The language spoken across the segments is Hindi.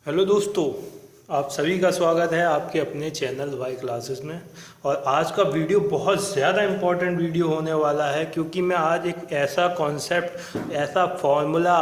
हेलो दोस्तों, आप सभी का स्वागत है आपके अपने चैनल वाई क्लासेस में। और आज का वीडियो बहुत ज़्यादा इम्पोर्टेंट वीडियो होने वाला है, क्योंकि मैं आज एक ऐसा कॉन्सेप्ट, ऐसा फॉर्मूला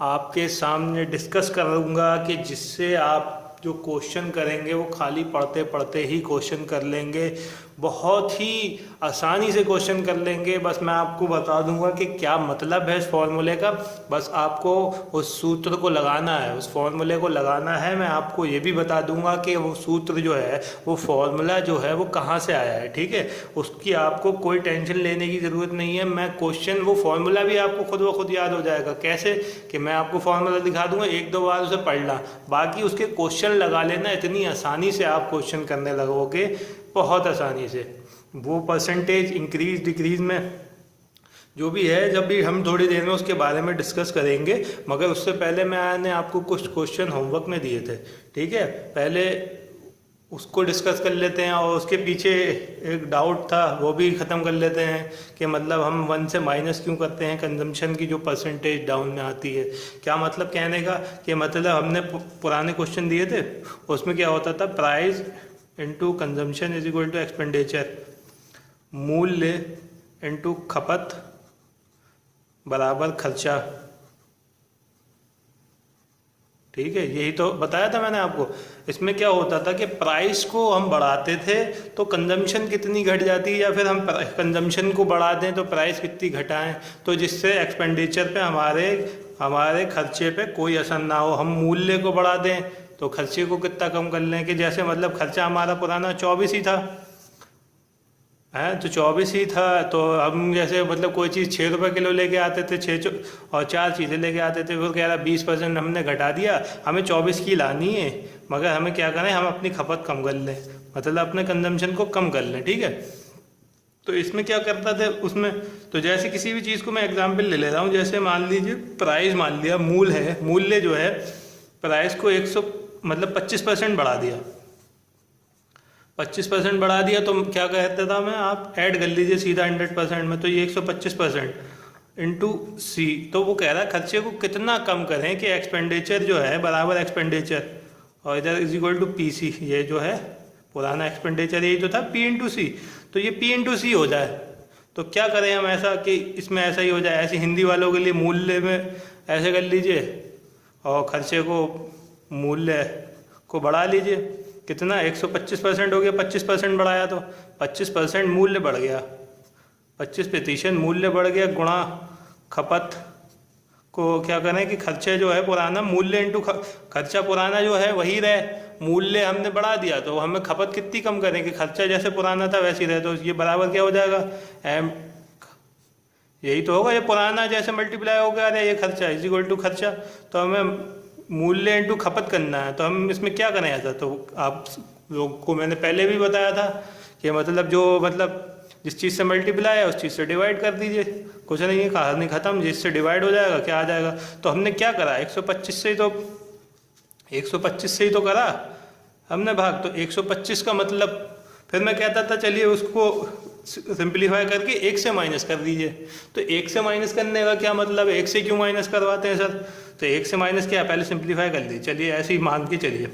आपके सामने डिस्कस करूँगा कि जिससे आप जो क्वेश्चन करेंगे वो खाली पढ़ते पढ़ते ही क्वेश्चन कर लेंगे, बहुत ही आसानी से क्वेश्चन कर लेंगे। बस मैं आपको बता दूंगा कि क्या मतलब है इस फॉर्मूले का। बस आपको उस सूत्र को लगाना है, उस फॉर्मूले को लगाना है। मैं आपको ये भी बता दूंगा कि वो सूत्र जो है, वो फॉर्मूला जो है वो कहाँ से आया है, ठीक है। उसकी आपको कोई टेंशन लेने की ज़रूरत नहीं है। मैं क्वेश्चन, वो फॉर्मूला भी आपको खुद ब खुद याद हो जाएगा। कैसे कि मैं आपको फॉर्मूला दिखा दूंगा, एक दो बार उसे पढ़ना, बाकी उसके क्वेश्चन लगा लेना। इतनी आसानी से आप क्वेश्चन करने लगोगे, बहुत आसानी से। वो परसेंटेज इंक्रीज डिक्रीज में जो भी है, जब भी हम थोड़ी देर में उसके बारे में डिस्कस करेंगे। मगर उससे पहले मैंने आपको कुछ क्वेश्चन होमवर्क में दिए थे, ठीक है। पहले उसको डिस्कस कर लेते हैं, और उसके पीछे एक डाउट था वो भी ख़त्म कर लेते हैं कि मतलब हम 1 से माइनस क्यों करते हैं कंजम्पशन की जो परसेंटेज डाउन में आती है। क्या मतलब कहने का कि मतलब हमने पुराने क्वेश्चन दिए थे, उसमें क्या होता था, price into consumption is equal to expenditure, मूल्य इंटू खपत बराबर खर्चा, ठीक है। यही तो बताया था मैंने आपको। इसमें क्या होता था कि प्राइस को हम बढ़ाते थे तो कंजम्पशन कितनी घट जाती है, या फिर हम कंजम्पशन को बढ़ा दें तो प्राइस कितनी घटाएं, तो जिससे एक्सपेंडिचर पे हमारे हमारे खर्चे पे कोई असर ना हो। हम मूल्य को बढ़ा दें तो खर्चे को कितना कम कर लें, कि जैसे मतलब खर्चा हमारा पुराना 24 ही था, है तो 24 ही था। तो हम जैसे मतलब कोई चीज़ 6 रुपये किलो लेके आते थे, और 4 चीज़ें लेके आते थे, फिर कह रहा 20% हमने घटा दिया, हमें 24 की लानी है। मगर हमें क्या करें, हम अपनी खपत कम कर लें, मतलब अपने कंजम्पशन को कम कर लें, ठीक है। तो इसमें क्या करता था उसमें, तो जैसे किसी भी चीज़ को मैं एग्जाम्पल ले ले रहा हूँ। जैसे मान लीजिए प्राइस, मान लिया मूल है, मूल्य जो है प्राइस को 100 मतलब 25% बढ़ा दिया, 25% बढ़ा दिया, तो क्या कहता था मैं, आप ऐड कर लीजिए सीधा 100% में, तो ये 125% इंटू सी। तो वो कह रहा है खर्चे को कितना कम करें कि एक्सपेंडिचर जो है बराबर एक्सपेंडिचर, और इधर is equal to P C. ये जो है पुराना एक्सपेंडिचर, ये जो था पी इंटू सी, तो ये पी इंटू सी हो जाए। तो क्या करें हम ऐसा कि इसमें ऐसा ही हो जाए। ऐसे हिंदी वालों के लिए मूल्य में ऐसे कर लीजिए, और खर्चे को, मूल्य को बढ़ा लीजिए। कितना, 125% हो गया, 25% बढ़ाया तो 25% मूल्य बढ़ गया, 25% मूल्य बढ़ गया, गुणा खपत को क्या करें कि खर्चे जो है पुराना, मूल्य इंटू खर्चा पुराना जो है वही रहे, मूल्य हमने बढ़ा दिया, तो हमें खपत कितनी कम करें कि खर्चा जैसे पुराना था वैसे ही रहे। तो ये बराबर क्या हो जाएगा, एम, यही तो होगा, ये पुराना जैसे मल्टीप्लाई हो गया, ये खर्चा इज इक्वल टू खर्चा। तो हमें मूल्य इंटू खपत करना है, तो हम इसमें क्या करें ऐसा। तो आप लोग को मैंने पहले भी बताया था कि मतलब जो मतलब जिस चीज़ से मल्टीप्लाई है उस चीज़ से डिवाइड कर दीजिए, कुछ नहीं है, कहानी ख़त्म। जिससे डिवाइड हो जाएगा क्या आ जाएगा। तो हमने क्या करा, 125 से ही तो 125 से ही तो करा हमने भाग। तो 125 का मतलब, फिर मैं कहता था चलिए उसको सिंप्लीफाई करके 1 से माइनस कर दीजिए। तो 1 से माइनस करने का क्या मतलब है, 1 से क्यों माइनस करवाते हैं सर। तो 1 से माइनस क्या, पहले सिंप्लीफाई कर लीजिए। चलिए ऐसे ही मान के चलिए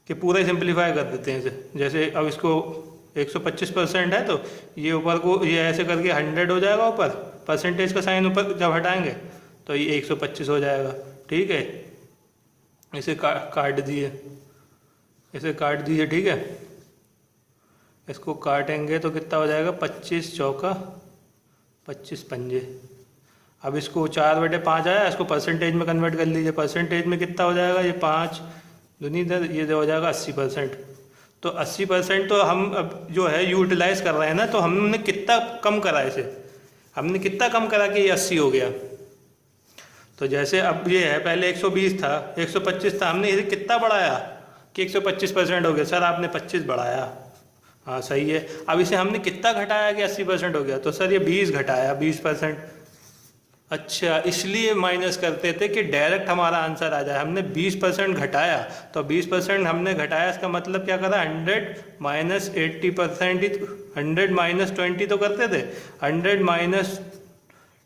कि पूरा ही सिंप्लीफाई कर देते हैं इसे। जैसे अब इसको 125% है, तो ये ऊपर को ये ऐसे करके 100 हो जाएगा, ऊपर परसेंटेज का साइन ऊपर जब हटाएंगे तो ये 125 हो जाएगा, ठीक है। इसे काट दिए, इसे काट दिए, ठीक है। इसको काटेंगे तो कितना हो जाएगा, 25 चौका 25 पंजे। अब इसको 4/5 आया, इसको परसेंटेज में कन्वर्ट कर लीजिए। परसेंटेज में कितना हो जाएगा, ये 5 दूनी 10, ये हो जाएगा 80%। तो 80% तो हम अब जो है यूटिलाइज कर रहे हैं ना, तो हमने कितना कम करा इसे, हमने कितना कम करा कि ये 80 हो गया। तो जैसे अब ये है, पहले 120 था, 125 था, हमने इसे कितना बढ़ाया कि 125% हो गया। सर आपने 25 बढ़ाया, हाँ सही है। अब इसे हमने कितना घटाया कि 80% हो गया। तो सर ये 20 घटाया, 20%। अच्छा, इसलिए माइनस करते थे कि डायरेक्ट हमारा आंसर आ जाए। हमने 20% घटाया, तो 20% हमने घटाया, इसका मतलब क्या करा, 100 माइनस 80%, 100 माइनस 20 तो करते थे, 100 माइनस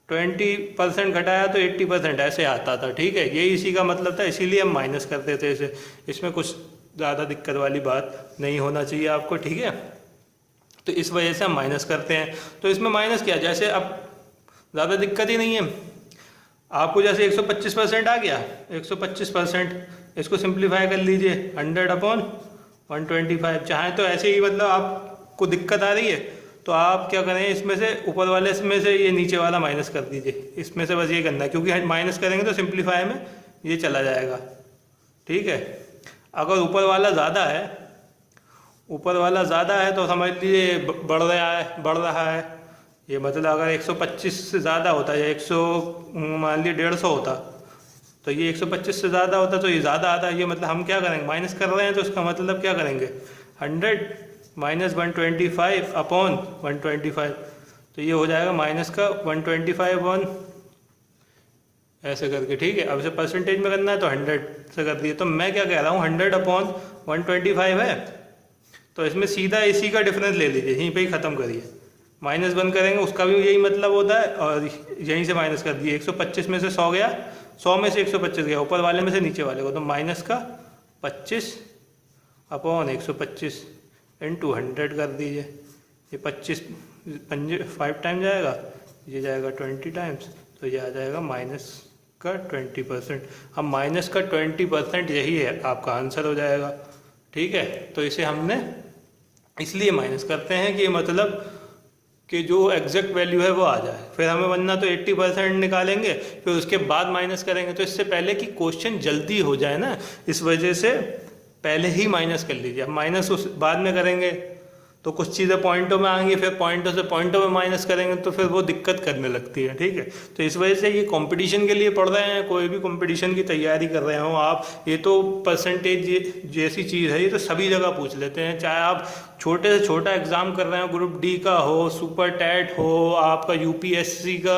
20% घटाया तो 80% ऐसे आता था, ठीक है। यही इसी का मतलब था, इसीलिए हम माइनस करते थे इसे। इसमें कुछ ज़्यादा दिक्कत वाली बात नहीं होना चाहिए आपको, ठीक है। तो इस वजह से हम माइनस करते हैं। तो इसमें माइनस क्या, जैसे अब ज़्यादा दिक्कत ही नहीं है आपको। जैसे 125% आ गया, 125%, इसको सिंप्लीफाई कर लीजिए 100/125। चाहे तो ऐसे ही, मतलब आपको दिक्कत आ रही है तो आप क्या करें, इसमें से ऊपर वाले में से ये नीचे वाला माइनस कर दीजिए। इसमें से बस ये करना है, क्योंकि माइनस करेंगे तो सिंप्लीफाई में ये चला जाएगा, ठीक है। अगर ऊपर वाला ज़्यादा है, ऊपर वाला ज़्यादा है तो समझ लीजिए बढ़ रहा है ये। मतलब अगर 125 से ज़्यादा होता है, या 100 मान लीजिए 150 होता, तो ये 125 से ज़्यादा होता तो ये ज़्यादा आता। ये मतलब हम क्या करेंगे, माइनस कर रहे हैं तो इसका मतलब क्या करेंगे, 100 - 125/125। तो ये हो जाएगा माइनस का 125 ऐसे करके, ठीक है। अब इसे परसेंटेज में करना है तो 100 से कर दिए। तो मैं क्या कह रहा हूँ, 100/125 है, तो इसमें सीधा इसी का डिफरेंस ले लीजिए, यहीं पे ही ख़त्म करिए। -1 करेंगे उसका भी यही मतलब होता है, और यहीं से माइनस कर दिए। 125 में से 100 गया, 100 में से 125 गया, ऊपर वाले में से नीचे वाले को, तो माइनस का 25/125 × 100 कर दीजिए। ये 25 5 टाइम जाएगा, ये जाएगा 20 टाइम्स, तो ये आ जाएगा माइनस का 20%। अब माइनस का 20% यही है आपका आंसर हो जाएगा, ठीक है। तो इसे हमने इसलिए माइनस करते हैं कि मतलब कि जो एग्जैक्ट वैल्यू है वो आ जाए। फिर हमें बनना तो 80% निकालेंगे, फिर उसके बाद माइनस करेंगे। तो इससे पहले कि क्वेश्चन जल्दी हो जाए ना, इस वजह से पहले ही माइनस कर लीजिए। अब माइनस उस बाद में करेंगे तो कुछ चीज़ें पॉइंटों में आएंगी, फिर पॉइंटों से पॉइंटों में माइनस करेंगे तो फिर वो दिक्कत करने लगती है, ठीक है। तो इस वजह से ये कंपटीशन के लिए पढ़ रहे हैं, कोई भी कंपटीशन की तैयारी कर रहे हो आप, ये तो परसेंटेज जैसी चीज़ है, ये तो सभी जगह पूछ लेते हैं। चाहे आप छोटे से छोटा एग्ज़ाम कर रहे हो, ग्रुप डी का हो, सुपर टैट हो, आपका यूपीएससी का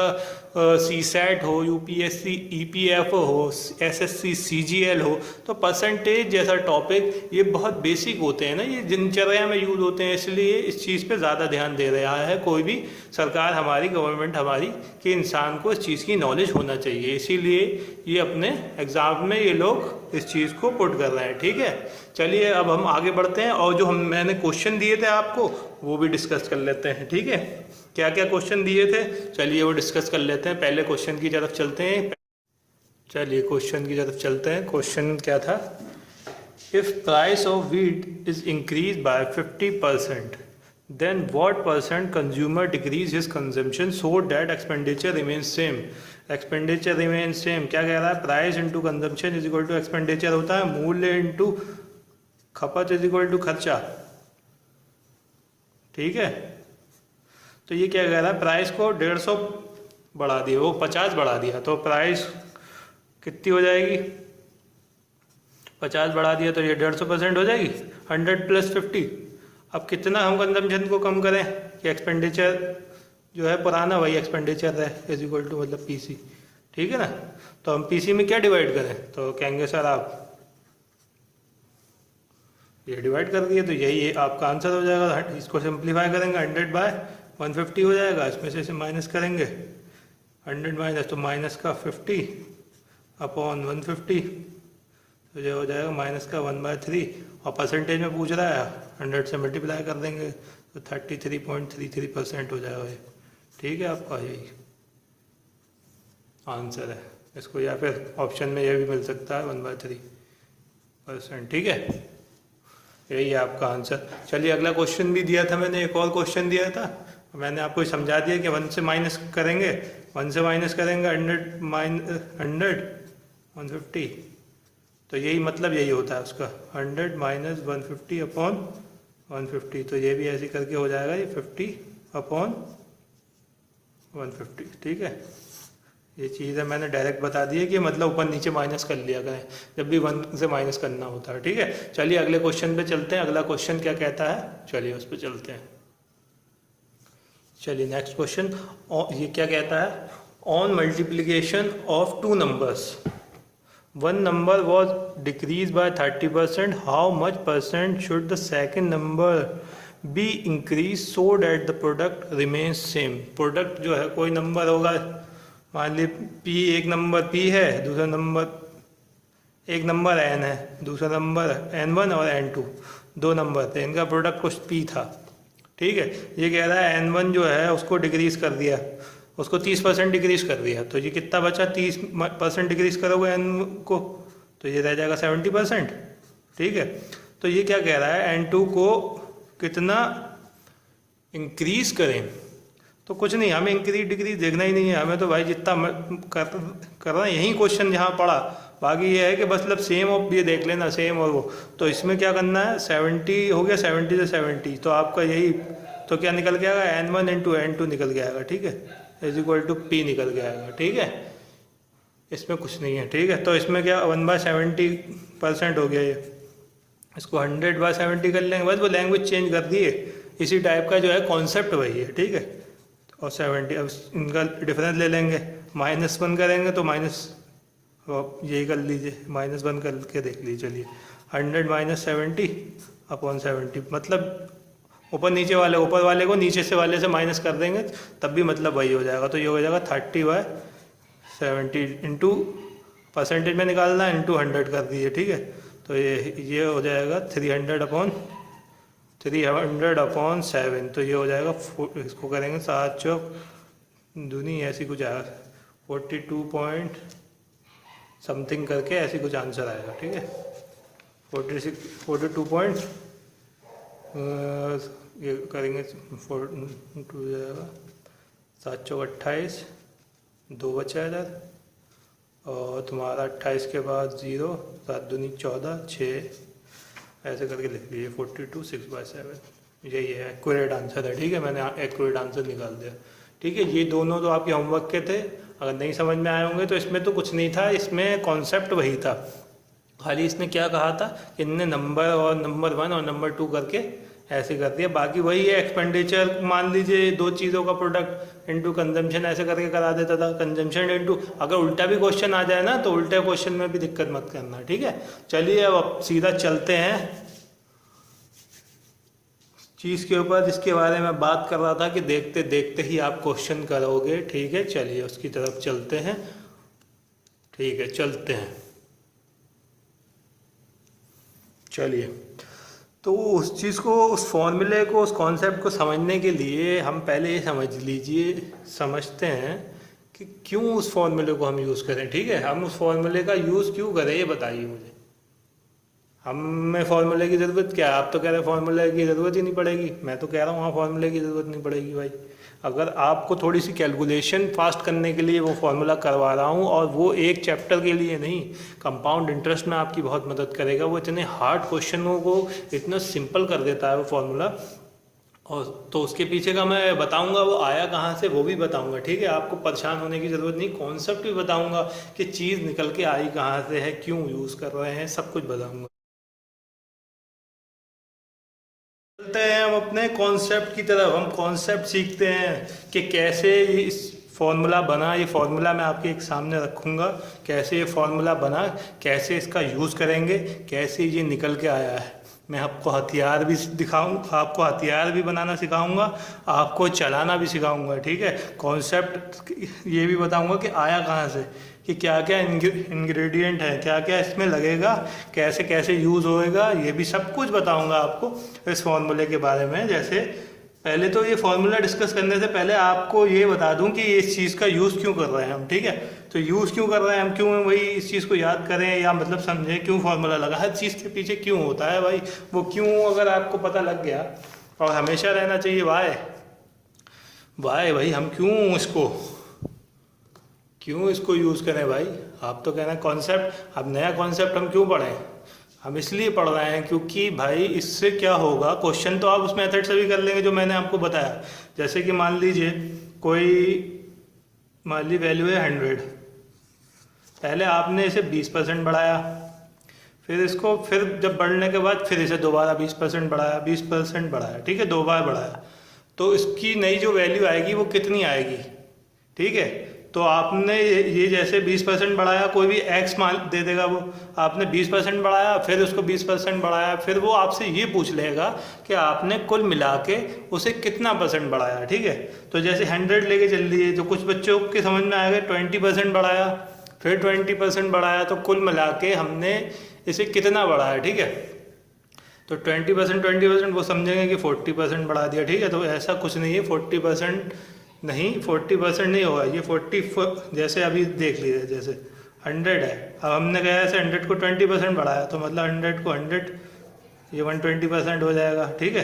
सीसैट हो, यूपीएससी ईपीएफओ हो, एसएससी सीजीएल हो, तो परसेंटेज जैसा टॉपिक ये बहुत बेसिक होते हैं ना, ये दिनचर्या में यूज़ होते हैं, इसलिए इस चीज़ पे ज़्यादा ध्यान दे रहा है कोई भी सरकार हमारी, गवर्नमेंट हमारी, कि इंसान को इस चीज़ की नॉलेज होना चाहिए। इसीलिए ये अपने एग्ज़ाम में ये लोग इस चीज़ को पुट कर रहे हैं, ठीक है। चलिए अब हम आगे बढ़ते हैं, और जो मैंने क्वेश्चन दिए थे आपको वो भी डिस्कस कर लेते हैं, ठीक है। क्या क्या क्वेश्चन दिए थे, चलिए वो डिस्कस कर लेते हैं। पहले क्वेश्चन की तरफ चलते हैं। चलिए क्वेश्चन की तरफ चलते हैं। क्वेश्चन क्या था, if price of wheat is increase by 50%, then what % consumer decrease his consumption so that expenditure remains same. Expenditure remains same क्या कह रहा है, price into consumption is equal to expenditure होता है, मूल्य इंटू खपत इज इक्वल टू खर्चा, ठीक है। तो ये क्या कह रहा है, प्राइस को 150 बढ़ा दिया, वो 50 बढ़ा दिया, तो प्राइस कितनी हो जाएगी, 50 बढ़ा दिया तो ये 150% हो जाएगी, 100 + 50। अब कितना हम कंजम्पशन को कम करें कि एक्सपेंडिचर जो है पुराना वही एक्सपेंडिचर है, इज इक्वल टू मतलब पीसी, ठीक है ना। तो हम पीसी में क्या डिवाइड करें, तो कहेंगे सर आप ये डिवाइड कर दिए, तो यही आपका आंसर हो जाएगा। इसको सिंप्लीफाई करेंगे, 100/150 हो जाएगा, इसमें से माइनस करेंगे 100 माइनस, तो माइनस का 50/150, तो ये हो जाएगा माइनस का 1/3। और परसेंटेज में पूछ रहा है, 100 से मल्टीप्लाई कर देंगे तो 33.33% हो जाएगा ये, ठीक है। आपका यही आंसर है इसको, या फिर ऑप्शन में ये भी मिल सकता है 1/3%, ठीक है। यही है आपका आंसर। चलिए अगला क्वेश्चन भी दिया था मैंने, एक और क्वेश्चन दिया था, मैंने आपको समझा दिया कि 1 से माइनस करेंगे, 1 से माइनस करेंगे 100/150, तो यही मतलब यही होता है उसका, 100 - 150/150। तो ये भी ऐसे करके हो जाएगा ये 50/150, ठीक है। ये चीज़ है मैंने डायरेक्ट बता दी है कि मतलब ऊपर नीचे माइनस कर लिया करें जब भी 1 से माइनस करना होता है, ठीक है। चलिए अगले क्वेश्चन पे चलते हैं। अगला क्वेश्चन क्या कहता है, चलिए उस पर चलते हैं। चलिए नेक्स्ट क्वेश्चन, ये क्या कहता है, on multiplication of 2 numbers, 1 number was decreased by 30%, how much % should the second number be increased so that the product remains same। Product जो है, कोई नंबर होगा मान ली पी एक नंबर पी है, दूसरा नंबर एक नंबर एन है, दूसरा नंबर N1 और N2, दो नंबर थे, इनका प्रोडक्ट कुछ पी था। ठीक है, ये कह रहा है N1 जो है उसको डिक्रीज़ कर दिया, उसको 30% डिक्रीज़ कर दिया, तो ये कितना बचा, 30% डिक्रीज़ करोगे N को तो ये रह जाएगा 70%। ठीक है, तो ये क्या कह रहा है, N2 को कितना इंक्रीज़ करें, तो कुछ नहीं, हमें इंक्रीज डिक्रीज देखना ही नहीं है, हमें तो भाई जितना करना है यही क्वेश्चन जहाँ पढ़ा, बाकी ये है कि बस मतलब सेम और ये देख लेना सेम और वो, तो इसमें क्या करना है, 70 हो गया, 70 से 70, तो आपका यही, तो क्या निकल के आएगा, N1 इंटू N2 निकल के आएगा। ठीक है, इज इक्वल टू P निकल के आएगा। ठीक है, इसमें कुछ नहीं है। ठीक है, तो इसमें क्या 1/70% हो गया ये, इसको 100/70 कर लेंगे, बस वो लैंग्वेज चेंज कर दिए, इसी टाइप का जो है कॉन्सेप्ट वही है। ठीक है, और 70, अब इनका डिफरेंस ले लेंगे, -1 करेंगे तो माइनस, यही कर लीजिए, -1 करके देख लीजिए। चलिए 100 - 70/70, मतलब ऊपर नीचे वाले, ऊपर वाले को नीचे से वाले से माइनस कर देंगे तब भी मतलब वही हो जाएगा, तो ये हो जाएगा 30/70 इंटू परसेंटेज में निकालना है, इंटू 100 कर दीजिए। ठीक है, तो ये हो जाएगा 300/7, तो ये हो जाएगा, इसको करेंगे 7 चौक दूनी, ऐसी कुछ आएगा 42 पॉइंट समथिंग करके ऐसी कुछ आंसर आएगा। ठीक है, 42 पॉइंट, ये करेंगे 2 जाएगा, 7 चौक 28, 2 बचा इधर, और तुम्हारा 28 के बाद 0, 7 दूनी 14, 6, ऐसे करके लिख लीजिए 42 6/7, यही है एक्यूरेट आंसर है। ठीक है, मैंने एक्यूरेट आंसर निकाल दिया। ठीक है, ये दोनों तो आपके होमवर्क के थे, अगर नहीं समझ में आए होंगे तो इसमें तो कुछ नहीं था, इसमें कॉन्सेप्ट वही था, खाली इसने क्या कहा था कि इनने नंबर 1 और नंबर 2 करके ऐसे कर दिया, बाकी वही है एक्सपेंडिचर, मान लीजिए दो चीज़ों का प्रोडक्ट इनटू कंजम्पशन ऐसे करके करा देता था, कंजम्पशन इनटू, अगर उल्टा भी क्वेश्चन आ जाए ना तो उल्टे क्वेश्चन में भी दिक्कत मत करना। ठीक है, चलिए अब सीधा चलते हैं चीज़ के ऊपर जिसके बारे में बात कर रहा था कि देखते देखते ही आप क्वेश्चन करोगे। ठीक है, चलिए उसकी तरफ चलते हैं। ठीक है, चलते हैं, चलिए। तो उस चीज़ को, उस फॉर्मूले को, उस कॉन्सेप्ट को समझने के लिए हम पहले ये समझते हैं कि क्यों उस फॉर्मूले को हम यूज़ करें। ठीक है, हम उस फॉर्मूले का यूज़ क्यों करें ये बताइए मुझे। हमें फार्मूले की ज़रूरत क्या है, आप तो कह रहे हैं फार्मूले की ज़रूरत ही नहीं पड़ेगी, मैं तो कह रहा हूँ हाँ फार्मूले की ज़रूरत नहीं पड़ेगी भाई। अगर आपको थोड़ी सी कैलकुलेशन फास्ट करने के लिए वो फार्मूला करवा रहा हूँ, और वो एक चैप्टर के लिए नहीं, कंपाउंड इंटरेस्ट में आपकी बहुत मदद करेगा। वो इतने हार्ड क्वेश्चनों को इतना सिंपल कर देता है वो फार्मूला, और तो उसके पीछे का मैं बताऊंगा वो आया कहाँ से, वो भी बताऊंगा। ठीक है, आपको परेशान होने की ज़रूरत नहीं, कॉन्सेप्ट भी बताऊंगा कि चीज़ निकल के आई कहाँ से है, क्यों यूज़ कर रहे हैं, सब कुछ बताऊंगा। चलते हैं हम अपने कॉन्सेप्ट की तरफ। हम कॉन्सेप्ट सीखते हैं कि कैसे इस फॉर्मूला बना। ये फार्मूला मैं आपके एक सामने रखूँगा, कैसे ये फार्मूला बना, कैसे इसका यूज़ करेंगे, कैसे ये निकल के आया है। मैं आपको हथियार भी आपको हथियार भी बनाना सिखाऊंगा, आपको चलाना भी सिखाऊंगा। ठीक है, कॉन्सेप्ट ये भी बताऊंगा कि आया कहाँ से, कि क्या क्या इंग्रेडिएंट है, क्या क्या इसमें लगेगा, कैसे कैसे यूज़ होएगा, ये भी सब कुछ बताऊंगा आपको इस फॉर्मूले के बारे में। जैसे पहले तो ये फॉर्मूला डिस्कस करने से पहले आपको ये बता दूं कि इस चीज़ का यूज़ क्यों कर रहे हैं हम। ठीक है, तो यूज़ क्यों कर रहे हैं हम, क्यों वही इस चीज़ को याद करें या मतलब समझें क्यों फार्मूला लगा, हर चीज़ के पीछे क्यों होता है भाई, वो क्यों अगर आपको पता लग गया, और हमेशा रहना चाहिए वाई भाई, हम क्यों इसको यूज़ करें भाई। आप तो कहना कॉन्सेप्ट, अब नया कॉन्सेप्ट हम क्यों पढ़ें, हम इसलिए पढ़ रहे हैं क्योंकि भाई इससे क्या होगा, क्वेश्चन तो आप उस मेथड से भी कर लेंगे जो मैंने आपको बताया। जैसे कि मान लीजिए मान ली वैल्यू है 100, पहले आपने इसे 20% बढ़ाया, फिर जब बढ़ने के बाद फिर इसे दोबारा 20% बढ़ाया, ठीक है, 2 बार बढ़ाया, तो इसकी नई जो वैल्यू आएगी वो कितनी आएगी। ठीक है, तो आपने ये जैसे 20% बढ़ाया, कोई भी एक्स मान दे देगा वो, आपने 20% बढ़ाया, फिर उसको 20% बढ़ाया, फिर वो आपसे ये पूछ लेगा कि आपने कुल मिला के उसे कितना परसेंट बढ़ाया। ठीक है, तो जैसे 100 लेके चल लिए, तो कुछ बच्चों के समझ में आएगा 20% बढ़ाया, फिर 20% बढ़ाया, तो कुल मिला के हमने इसे कितना बढ़ाया। ठीक है, तो 20% वो समझेंगे कि 40% बढ़ा दिया। ठीक है, तो ऐसा कुछ नहीं है, 40% नहीं, 40% नहीं होगा ये 40। जैसे अभी देख लीजिए, जैसे 100 है, अब हमने कहा ऐसे 100 को 20% बढ़ाया, तो मतलब 100 को 100, ये 120% हो जाएगा। ठीक है,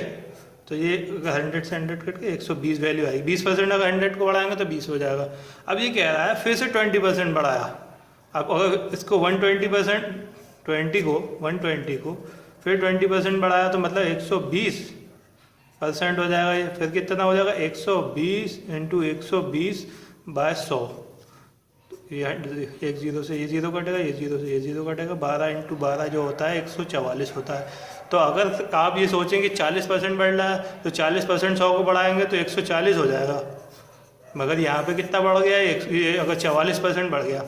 तो ये 100 से 100 कट के 120 वैल्यू आएगी। 20% अगर 100 को बढ़ाएंगे तो 20 हो जाएगा। अब ये कह रहा है फिर से 20% बढ़ाया, अब अगर इसको 120%, 20 को 120 को फिर 20% बढ़ाया, तो मतलब 120% हो जाएगा ये। फिर कितना हो जाएगा, 120 इंटू 120/100। ये 1 0 से ये 0 कटेगा, ये 0 से ये 0 कटेगा, 12 इंटू 12 जो होता है 144 होता है। तो अगर आप ये सोचें कि 40% बढ़ रहा है, तो 40% 100 को बढ़ाएंगे तो 140 हो जाएगा। मगर यहाँ पे कितना बढ़ गया, ये अगर 44% बढ़ गया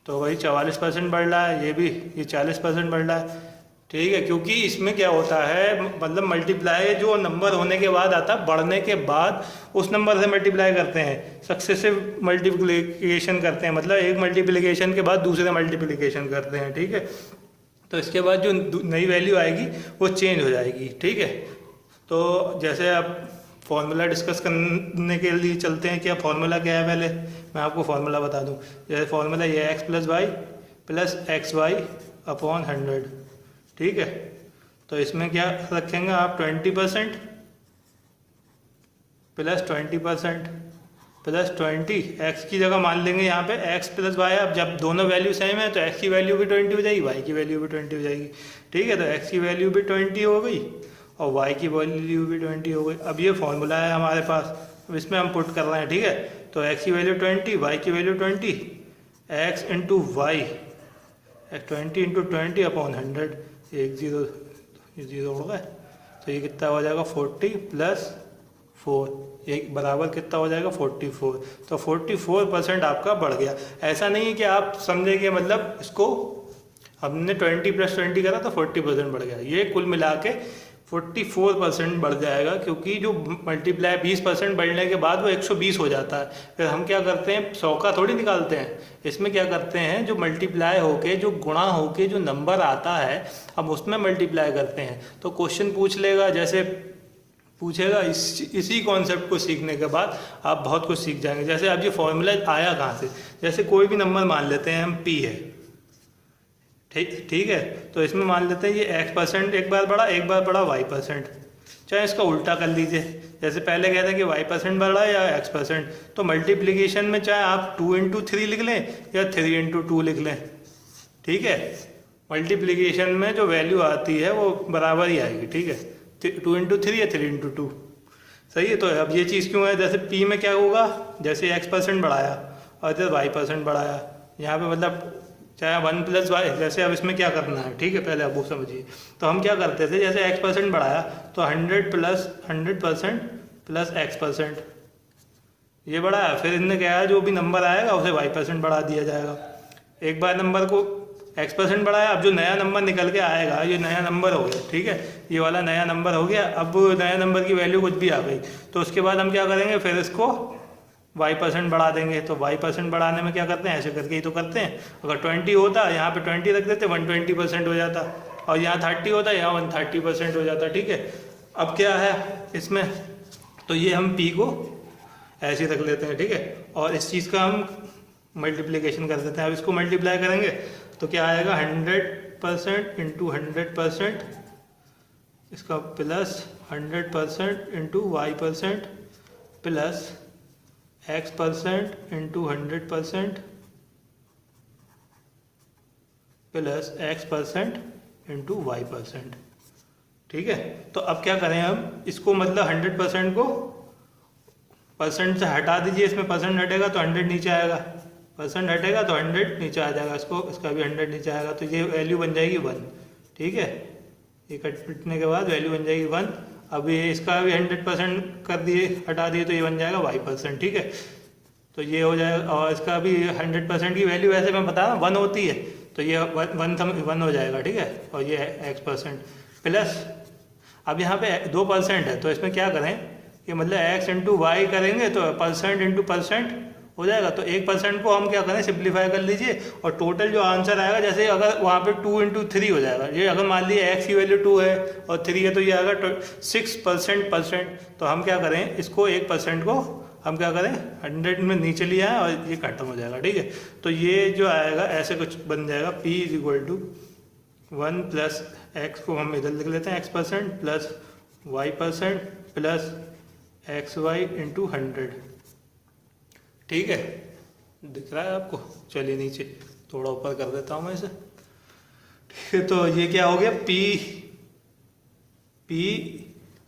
तो वही 44% बढ़ रहा है, ये भी ये 40% बढ़ रहा है। ठीक है, क्योंकि इसमें क्या होता है, मतलब मल्टीप्लाई जो नंबर होने के बाद आता है, बढ़ने के बाद उस नंबर से मल्टीप्लाई करते हैं, सक्सेसिव मल्टीप्लिकेशन करते हैं, मतलब एक मल्टीप्लिकेशन के बाद दूसरे मल्टीप्लिकेशन करते हैं। ठीक है, तो इसके बाद जो नई वैल्यू आएगी वो चेंज हो जाएगी। ठीक है, तो जैसे आप फॉर्मूला डिस्कस करने के लिए चलते हैं। क्या फॉर्मूला क्या है, पहले मैं आपको फॉर्मूला बता दूं। जैसे फॉर्मूला ये x + y + xy/100। ठीक है, तो इसमें क्या रखेंगे आप, 20% + 20% + 20, x की जगह मान लेंगे यहाँ पे x + y। अब जब दोनों वैल्यू सेम है तो x की वैल्यू भी 20 हो जाएगी, y की वैल्यू भी 20 हो जाएगी। ठीक है, तो x की वैल्यू भी 20 हो गई और y की वैल्यू भी 20 हो गई। अब ये फॉर्मूला है हमारे पास, अब इसमें हम पुट कर रहे हैं। ठीक है, तो x की वैल्यू 20, y की value 20, x into y, 20 into 20/100, 1 0 0 हो गए, तो ये कितना हो जाएगा, 40 + 4, एक बराबर कितना हो जाएगा, 44। तो 44% आपका बढ़ गया। ऐसा नहीं है कि आप समझे कि मतलब इसको हमने 20 + 20 करा तो 40% बढ़ गया, ये कुल मिला के 44% बढ़ जाएगा, क्योंकि जो मल्टीप्लाई 20% बढ़ने के बाद वो 120 हो जाता है। फिर हम क्या करते हैं, 100 का थोड़ी निकालते हैं, इसमें क्या करते हैं, जो मल्टीप्लाई होके जो गुणा होके जो नंबर आता है हम उसमें मल्टीप्लाई करते हैं। तो क्वेश्चन पूछ लेगा, जैसे पूछेगा, इसी कॉन्सेप्ट को सीखने के बाद आप बहुत कुछ सीख जाएंगे। जैसे अब ये फॉर्मूला आया कहाँ से, जैसे कोई भी नंबर मान लेते हैं हम, p है, ठीक है, तो इसमें मान लेते हैं ये x% एक बार बढ़ा y%, चाहे इसका उल्टा कर लीजिए। जैसे पहले कहते हैं कि y% बढ़ा या x%, तो मल्टीप्लिकेशन में चाहे आप 2 × 3 लिख लें या 3 × 2 लिख लें। ठीक है, मल्टीप्लिकेशन में जो वैल्यू आती है वो बराबर ही आएगी। ठीक है, 2 × 3 या 3 × 2, सही है। तो अब ये चीज़ क्यों है, जैसे p में क्या होगा, जैसे x% बढ़ाया और इधर y% बढ़ाया, यहाँ पे मतलब चाहे 1 + y, जैसे अब इसमें क्या करना है, ठीक है, पहले आप वो समझिए। तो हम क्या करते थे, जैसे x% बढ़ाया तो 100 + 100% + x%, ये बढ़ाया, फिर इनने क्या है, जो भी नंबर आएगा उसे y% बढ़ा दिया जाएगा। एक बार नंबर को x% बढ़ाया, अब जो नया नंबर निकल के आएगा ये नया नंबर हो गया। ठीक है, ये वाला नया नंबर हो गया। अब नया नंबर की वैल्यू कुछ भी आ गई, तो उसके बाद हम क्या करेंगे, फिर इसको y% बढ़ा देंगे। तो y% बढ़ाने में क्या करते हैं, ऐसे करके ही तो करते हैं। अगर 20 होता यहाँ पे 20 रख देते, 120% हो जाता, और यहाँ 30 होता यहाँ 130% हो जाता। ठीक है, अब क्या है इसमें, तो ये हम p को ऐसे रख लेते हैं। ठीक है, और इस चीज़ का हम मल्टीप्लिकेशन कर देते हैं। अब इसको मल्टीप्लाई करेंगे तो क्या आएगा, 100% × 100%, इसका plus 100% × y% plus x% × 100% plus x% × y%। ठीक है, तो अब क्या करें हम इसको, मतलब 100% को परसेंट से हटा दीजिए, इसमें परसेंट हटेगा तो 100 नीचे आएगा, परसेंट हटेगा तो 100 नीचे आ जाएगा, इसका भी 100 नीचे आएगा, तो ये वैल्यू बन जाएगी 1। ठीक है, ये कटने के बाद वैल्यू बन जाएगी 1। अब ये इसका भी 100% कर दिए, हटा दिए, तो ये बन जाएगा y%। ठीक है, तो ये हो जाएगा, और इसका भी 100% की वैल्यू वैसे मैं बता रहा हूँ 1 होती है, तो ये 1 हो जाएगा, ठीक है। और ये x% प्लस, अब यहाँ पे 2% है तो इसमें क्या करें कि मतलब x इंटू वाई करेंगे तो परसेंट इंटू परसेंट हो जाएगा। तो 1% को हम क्या करें, सिंप्लीफाई कर लीजिए, और टोटल जो आंसर आएगा, जैसे अगर वहाँ पे 2 इंटू 3 हो जाएगा, ये अगर मान लीजिए x की वैल्यू 2 है और 3 है तो ये आएगा 6%। तो हम क्या करें, इसको 1% को हम क्या करें 100 में नीचे लिया है और ये खत्म हो जाएगा, ठीक है। तो ये जो आएगा ऐसे कुछ बन जाएगा, p equal to 1 plus x को हम इधर लिख लेते हैं x% plus y% plus xy into 100, ठीक है। दिख रहा है आपको? चलिए नीचे थोड़ा ऊपर कर देता हूँ मैं इसे, ठीक है। तो ये क्या हो गया, p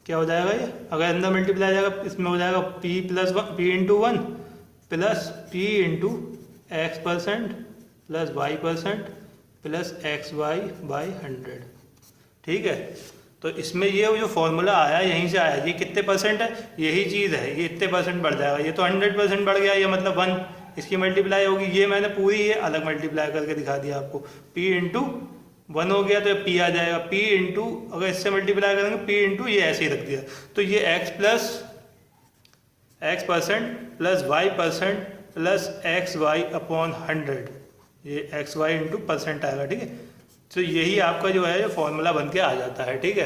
क्या हो जाएगा, ये अगर अंदर मल्टीप्लाई जाएगा इसमें हो जाएगा p plus p into 1 plus p into x% plus y% plus xy by 100, ठीक है। तो इसमें ये जो फॉर्मूला आया यहीं से आया, ये कितने परसेंट है, यही चीज़ है, ये इतने परसेंट बढ़ जाएगा, ये तो 100% बढ़ गया, ये मतलब 1 इसकी मल्टीप्लाई होगी, ये मैंने पूरी ये अलग मल्टीप्लाई करके दिखा दिया आपको। p इंटू 1 हो गया तो p आ जाएगा, p इंटू अगर इससे मल्टीप्लाई करेंगे p इंटू ये ऐसे ही रख दिया, तो ये x% plus y% plus xy upon 100, ये xy इंटू परसेंट आएगा, ठीक है। तो यही आपका जो है फॉर्मूला बन के आ जाता है, ठीक है।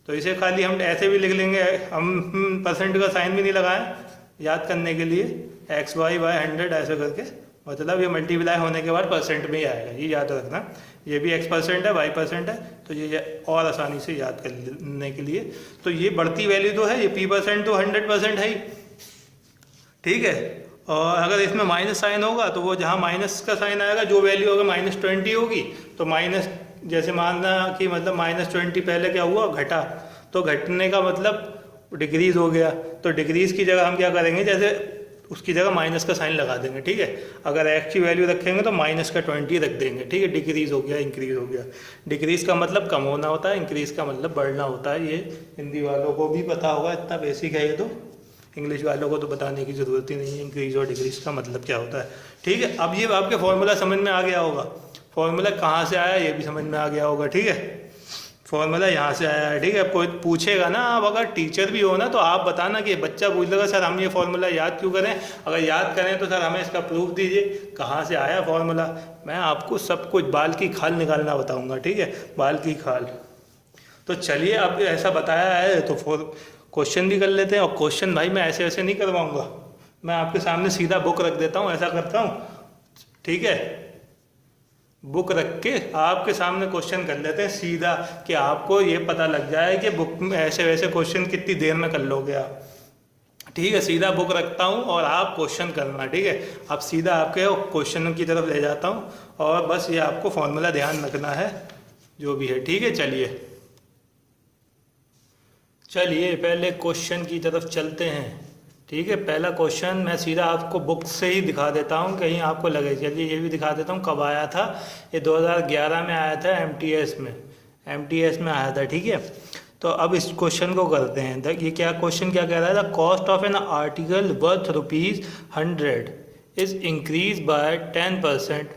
तो इसे खाली हम ऐसे भी लिख लेंगे, हम परसेंट का साइन भी नहीं लगाएं याद करने के लिए, xy बाय 100 ऐसे करके, मतलब ये मल्टीप्लाई होने के बाद परसेंट में ही आएगा, ये याद रखना। ये भी x% है, y% है, तो ये और आसानी से याद करने के लिए। तो ये बढ़ती वैल्यू तो है, ये p% तो 100% है ही, ठीक है। और अगर इसमें माइनस साइन होगा तो वो जहाँ माइनस का साइन आएगा, जो वैल्यू अगर -20 होगी तो माइनस, जैसे मानना कि मतलब -20 पहले क्या हुआ, घटा, तो घटने का मतलब डिक्रीज हो गया, तो डिक्रीज की जगह हम क्या करेंगे, जैसे उसकी जगह माइनस का साइन लगा देंगे, ठीक है। अगर x की वैल्यू रखेंगे तो -20 रख देंगे, ठीक है। डिक्रीज हो गया, इंक्रीज हो गया। डिक्रीज का मतलब कम होना होता है, इंक्रीज का मतलब बढ़ना होता है, ये हिंदी वालों को भी पता होगा, इतना बेसिक है ये, तो इंग्लिश वालों को तो बताने की ज़रूरत ही नहीं है इंक्रीज और डिक्रीज का मतलब क्या होता है, ठीक है। अब ये आपके फॉर्मूला समझ में आ गया होगा, फॉर्मूला कहाँ से आया ये भी समझ में आ गया होगा, ठीक है। फॉर्मूला यहाँ से आया है, ठीक है। कोई पूछेगा ना, आप अगर टीचर भी हो ना तो आप बताना कि बच्चा पूछ लेगा सर हम ये फॉर्मूला याद क्यों करें, अगर याद करें तो सर हमें इसका प्रूफ दीजिए, कहाँ से आया फॉर्मूला। मैं आपको सब कुछ बाल की खाल निकालना बताऊँगा, ठीक है, बाल की खाल। तो चलिए, अब ऐसा बताया है तो क्वेश्चन भी कर लेते हैं। और क्वेश्चन भाई मैं ऐसे ऐसे नहीं करवाऊंगा, मैं आपके सामने सीधा बुक रख देता हूँ, ऐसा करता हूँ, ठीक है। बुक रख के आपके सामने क्वेश्चन कर लेते हैं सीधा, कि आपको ये पता लग जाए कि बुक में ऐसे वैसे क्वेश्चन कितनी देर में कर लोगे आप, ठीक है। सीधा बुक रखता हूँ और आप क्वेश्चन करना, ठीक है। अब सीधा आपके क्वेश्चन की तरफ ले जाता हूँ, और बस ये आपको फॉर्मूला ध्यान रखना है जो भी है, ठीक है। चलिए पहले क्वेश्चन की तरफ चलते हैं, ठीक है। पहला क्वेश्चन मैं सीधा आपको बुक से ही दिखा देता हूँ, कहीं आपको लगे। चलिए ये भी दिखा देता हूँ कब आया था, ये 2011 में आया था, एमटीएस में आया था, ठीक है। तो अब इस क्वेश्चन को करते हैं। ये क्या क्वेश्चन क्या कह रहा है, the cost of an article worth ₹100 is increase bye 10%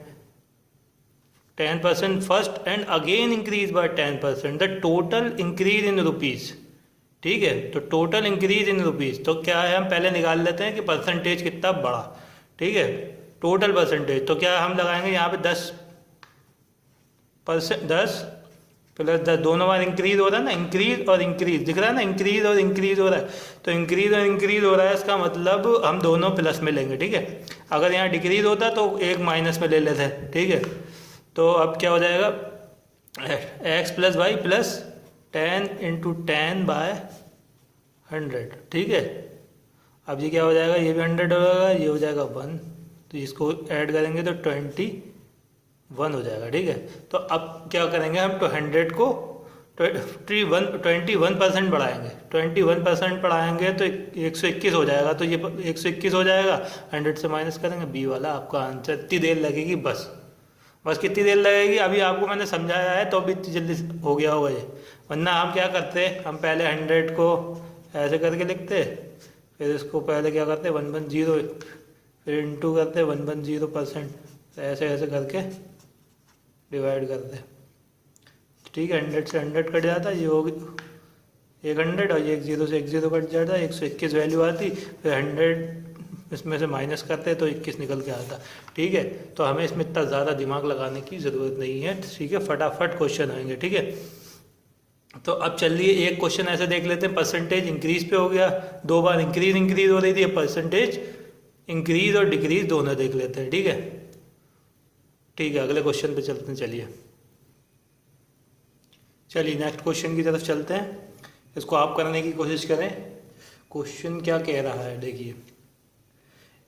first and again increase by 10%, the total increase in rupees, ठीक है। तो टोटल इंक्रीज इन रुपीज़, तो क्या है, हम पहले निकाल लेते हैं कि परसेंटेज कितना बढ़ा, ठीक है। टोटल परसेंटेज तो क्या हम लगाएंगे यहाँ पे 10% प्लस 10, दोनों बार इंक्रीज हो रहा है ना, इंक्रीज और इंक्रीज दिख रहा है ना, इंक्रीज और इंक्रीज हो रहा है, तो इंक्रीज और इंक्रीज हो रहा है, इसका मतलब हम दोनों प्लस में लेंगे, ठीक है। अगर यहाँ डिक्रीज होता तो एक माइनस में ले लेते हैं, ठीक है। तो अब क्या हो जाएगा, x plus y plus 10 into 10 by 100, ठीक है। अब ये क्या हो जाएगा, ये भी 100 होगा, ये हो जाएगा 1, तो इसको ऐड करेंगे तो 21 हो जाएगा, ठीक है। तो अब क्या करेंगे हम, तो 100 को 21% बढ़ाएंगे, 21% बढ़ाएंगे तो 121 हो जाएगा, तो ये 121 हो जाएगा, 100 से माइनस करेंगे, बी वाला आपका आंसर। इतनी देर लगेगी बस कितनी देर लगेगी, अभी आपको मैंने समझाया है तो अभी इतनी जल्दी हो गया होगा ये, वरना हम क्या करते, हम पहले 100 को ऐसे करके लिखते, फिर इसको पहले क्या करते 110, फिर इंटू करते 110%, ऐसे ऐसे करके डिवाइड करते। ठीक है, 100 से 100 कट जाता, ये हो 100 और ये 1 0 से 1 0 कट जाता, 121 वैल्यू आती। फिर 100 इसमें से माइनस करते तो 21 निकल के आता। ठीक है, तो हमें इसमें इतना ज़्यादा दिमाग लगाने की ज़रूरत नहीं है। ठीक है, फटाफट क्वेश्चन आएंगे। ठीक है, तो अब चलिए एक क्वेश्चन ऐसे देख लेते हैं। परसेंटेज इंक्रीज पे हो गया, 2 बार इंक्रीज हो रही थी, परसेंटेज इंक्रीज और डिक्रीज दोनों देख लेते हैं। ठीक है, ठीक है, अगले क्वेश्चन पे चलते हैं। चलिए नेक्स्ट क्वेश्चन की तरफ चलते हैं, इसको आप करने की कोशिश करें। क्वेश्चन क्या कह रहा है, देखिए।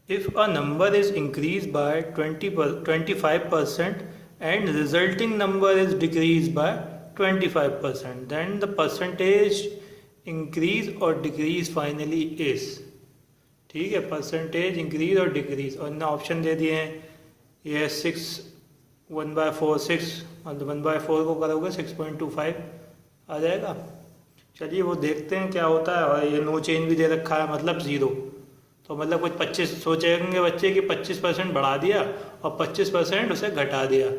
If a number is increase by 25% and resulting number is decrease by 25%, then the percentage increase और डिक्रीज फाइनली इज। ठीक है, परसेंटेज इंक्रीज और डिक्रीज, और इन्हें ऑप्शन दे दिए हैं। ये 6 1/4 6, मतलब 1/4 को करोगे 6.25 आ जाएगा। चलिए वो देखते हैं क्या होता है। और ये नो चेंज भी दे रखा है, मतलब 0। तो मतलब कुछ 25 सोचेंगे बच्चे कि 25% बढ़ा दिया और 25% उसे घटा दिया।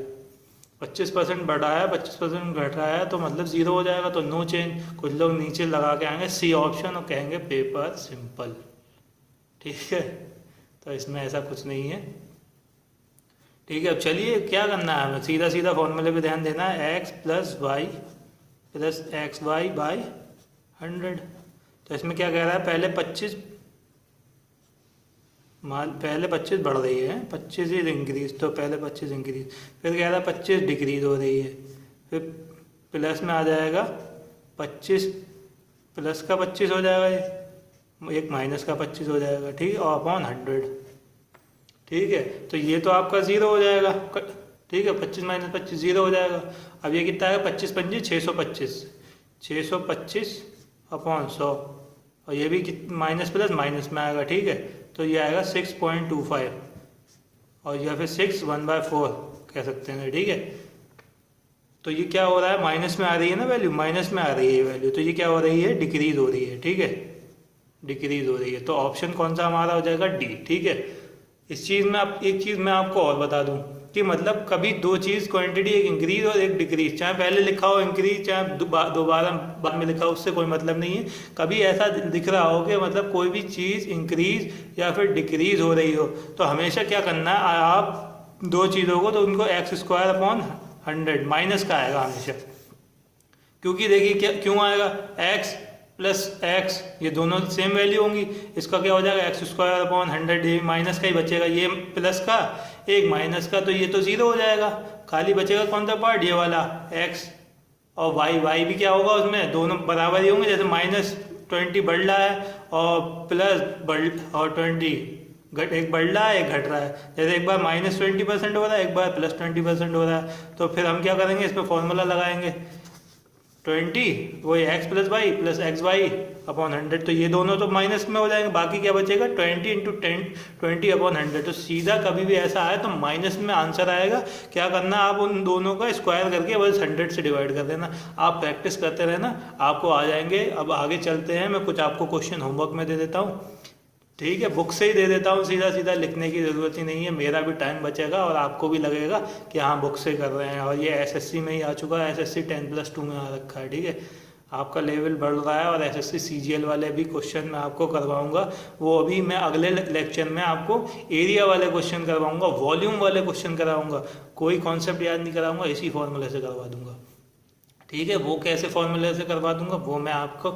25% बढ़ाया, 25% घटाया, तो मतलब 0 हो जाएगा। तो नो चेंज। कुछ लोग नीचे लगा के आएंगे सी ऑप्शन और कहेंगे पेपर सिंपल। ठीक है, तो इसमें ऐसा कुछ नहीं है। ठीक है, अब चलिए क्या करना है हमें, सीधा सीधा फॉर्मूले पे ध्यान देना है। x + y + xy / 100। तो इसमें क्या कह रहा है, पहले 25 बढ़ रही है, 25 इज इंक्रीज, तो पहले 25 इंक्रीज। फिर कह रहा है 25 डिक्रीज हो रही है। फिर प्लस में आ जाएगा 25 प्लस का 25 हो जाएगा, ये एक माइनस का 25 हो जाएगा। ठीक है, और अपॉन 100। ठीक है, तो ये तो आपका 0 हो जाएगा। ठीक है, 25 - 25 0 हो जाएगा। अब ये कितना है, 25 × 5 = 625, 625 अपॉन 100, और ये भी माइनस प्लस माइनस में आएगा। ठीक है, तो ये आएगा 6.25, और या फिर 6 1/4 कह सकते हैं। ठीक है, तो ये क्या हो रहा है, माइनस में आ रही है ना वैल्यू, माइनस में आ रही है ये वैल्यू, तो ये क्या हो रही है, डिक्रीज हो रही है। ठीक है, डिक्रीज हो रही है। तो ऑप्शन कौन सा हमारा हो जाएगा, डी। ठीक है, इस चीज़ में आप एक चीज़ मैं आपको और बता दूं कि मतलब कभी दो चीज़ क्वांटिटी, एक इंक्रीज और एक डिक्रीज, चाहे पहले लिखा हो इंक्रीज, चाहे दोबारा बाद में लिखा हो, उससे कोई मतलब नहीं है। कभी ऐसा दिख रहा हो कि मतलब कोई भी चीज़ इंक्रीज या फिर डिक्रीज हो रही हो, तो हमेशा क्या करना है, आप दो चीज़ों को, तो उनको x² / 100 माइनस का आएगा हमेशा। क्योंकि देखिए क्या क्यों आएगा, x + x, ये दोनों सेम वैल्यू होंगी। इसका क्या हो जाएगा, x² / 100, ये माइनस का ही बचेगा, ये प्लस का एक माइनस का, तो ये तो 0 हो जाएगा। खाली बचेगा कौन सा पार्ट, ये वाला x, और y भी क्या होगा उसमें, दोनों बराबर ही होंगे। जैसे -20 बढ़ रहा है और प्लस और 20 एक बढ़ रहा है एक घट रहा है। जैसे एक बार -20% हो रहा है, एक बार +20% हो रहा है, तो फिर हम क्या करेंगे, इस पर फॉर्मूला लगाएंगे 20, वही x + y + xy अपॉन 100, तो ये दोनों तो माइनस में हो जाएंगे। बाकी क्या बचेगा, 20 × 10 20 अपॉन 100। तो सीधा कभी भी ऐसा आए तो माइनस में आंसर आएगा। क्या करना, आप उन दोनों का स्क्वायर करके बस 100 से डिवाइड कर देना। आप प्रैक्टिस करते रहना, आपको आ जाएंगे। अब आगे चलते हैं, मैं कुछ आपको क्वेश्चन होमवर्क में दे देता हूँ। ठीक है, बुक से ही दे देता हूँ, सीधा सीधा लिखने की ज़रूरत ही नहीं है। मेरा भी टाइम बचेगा और आपको भी लगेगा कि हाँ बुक से कर रहे हैं। और ये एसएससी में ही आ चुका है, एसएससी 10+2 में आ रखा है। ठीक है, आपका लेवल बढ़ रहा है। और एसएससी सीजीएल वाले भी क्वेश्चन मैं आपको करवाऊंगा, वो अभी मैं अगले लेक्चर में आपको एरिया वाले क्वेश्चन करवाऊंगा, वॉल्यूम वाले क्वेश्चन कराऊंगा। कोई कॉन्सेप्ट याद नहीं कराऊंगा, इसी फॉर्मूले से करवा दूंगा। ठीक है, वो कैसे फॉर्मूले से करवा दूंगा, वो मैं आपको,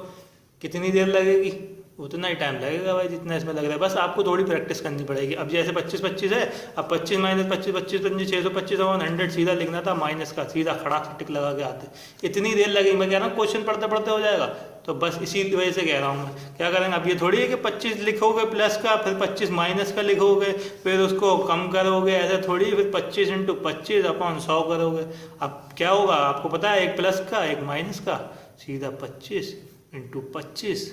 कितनी देर लगेगी, उतना ही टाइम लगेगा भाई जितना इसमें लग रहा है। बस आपको थोड़ी प्रैक्टिस करनी पड़ेगी। अब जैसे 25 है, अब 25 - 25 25 25 625 और 100 सीधा लिखना था, माइनस का सीधा खड़ा टिक लगा के आते। इतनी देर लगेगी, मैं कह रहा हूँ क्वेश्चन पढ़ते पढ़ते हो जाएगा। तो बस इसी वजह से कह रहा हूँ मैं, क्या करेंगे। अब ये थोड़ी है कि 25 लिखोगे प्लस का, फिर 25 माइनस का लिखोगे, फिर उसको कम करोगे, ऐसा थोड़ी। फिर 25 × 25 अपॉन 100 करोगे। अब क्या होगा आपको पता है, एक प्लस का एक माइनस का, सीधा 25 × 25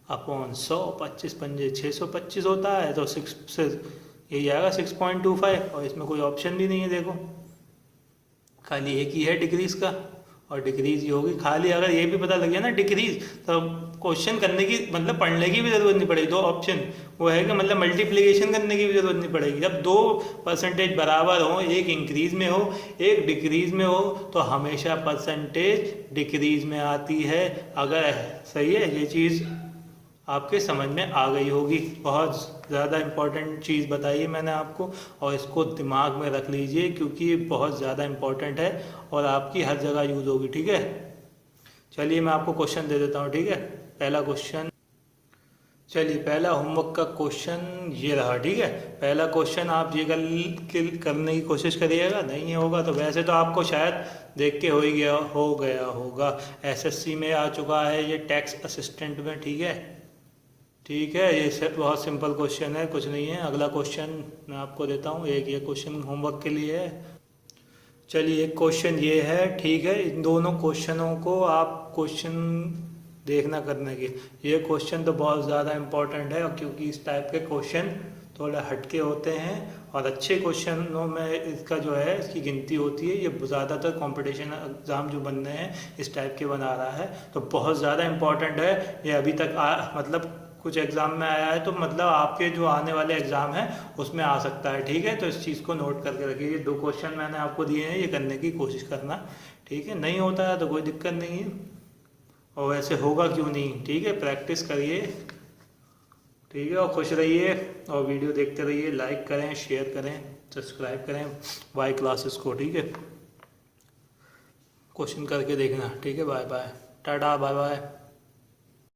अपॉन 100। 25 × 5 = 625 होता है, तो 6 से यही आएगा 6.25। और इसमें कोई ऑप्शन भी नहीं है, देखो खाली एक ही है डिक्रीज का, और डिक्रीज ही होगी। खाली अगर ये भी पता लग गया ना डिक्रीज, तो क्वेश्चन करने की मतलब पढ़ने की भी ज़रूरत नहीं पड़ेगी। दो ऑप्शन वो है कि मतलब मल्टीप्लिकेशन करने की भी ज़रूरत नहीं पड़ेगी। जब दो परसेंटेज बराबर हो, एक इंक्रीज में हो एक डिक्रीज में हो, तो हमेशा परसेंटेज डिक्रीज में आती है। अगर सही है, ये चीज़ आपके समझ में आ गई होगी। बहुत ज़्यादा इम्पोर्टेंट चीज़ बताई है मैंने आपको, और इसको दिमाग में रख लीजिए क्योंकि ये बहुत ज़्यादा इम्पोर्टेंट है और आपकी हर जगह यूज़ होगी। ठीक है, चलिए मैं आपको क्वेश्चन दे देता हूँ। ठीक है, पहला क्वेश्चन, चलिए पहला होमवर्क का क्वेश्चन ये रहा। ठीक है, पहला क्वेश्चन आप ये करने की कोशिश करिएगा, नहीं होगा तो वैसे तो आपको शायद देख के हो गया होगा। एसएससी में आ चुका है ये, टैक्स असिस्टेंट में। ठीक है, ठीक है, ये बहुत सिंपल क्वेश्चन है, कुछ नहीं है। अगला क्वेश्चन मैं आपको देता हूँ, एक ये क्वेश्चन होमवर्क के लिए है। चलिए एक क्वेश्चन ये है, ठीक है, इन दोनों क्वेश्चनों को आप क्वेश्चन देखना करने की। ये क्वेश्चन तो बहुत ज़्यादा इम्पोर्टेंट है, क्योंकि इस टाइप के क्वेश्चन थोड़ा हटके होते हैं और अच्छे क्वेश्चनों में इसका जो है इसकी गिनती होती है। ये ज़्यादातर कंपटीशन एग्ज़ाम जो बन रहे हैं इस टाइप के बना रहा है, तो बहुत ज़्यादा इम्पोर्टेंट है ये। अभी तक मतलब कुछ एग्ज़ाम में आया है, तो मतलब आपके जो आने वाले एग्ज़ाम है उसमें आ सकता है। ठीक है, तो इस चीज़ को नोट करके रखिए। ये दो क्वेश्चन मैंने आपको दिए हैं, ये करने की कोशिश करना। ठीक है, नहीं होता है तो कोई दिक्कत नहीं है, और वैसे होगा क्यों नहीं। ठीक है, प्रैक्टिस करिए। ठीक है, और खुश रहिए और वीडियो देखते रहिए। लाइक करें, शेयर करें, सब्सक्राइब करें वाई क्लासेस को। ठीक है, क्वेश्चन करके देखना। ठीक है, bye bye, tata, bye bye.